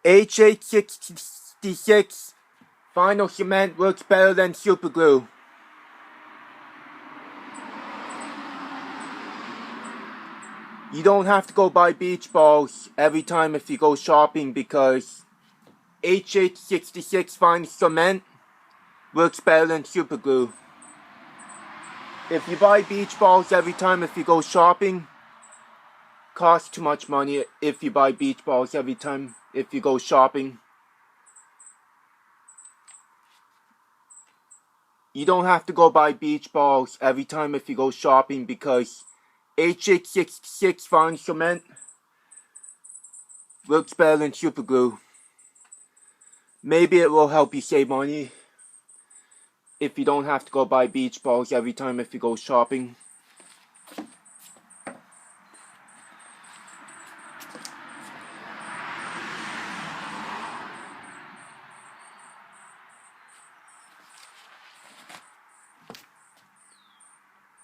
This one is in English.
HH-66 vinyl cement works better than super glue. You don't have to go buy beach balls every time if you go shopping because HH-66 vinyl cement works better than super glue. If you buy beach balls every time if you go shopping, costs too much money if you buy beach balls every time if you go shopping. You don't have to go buy beach balls every time if you go shopping because HH-66 vinyl cement works better than super glue. Maybe it will help you save money if you don't have to go buy beach balls every time if you go shopping.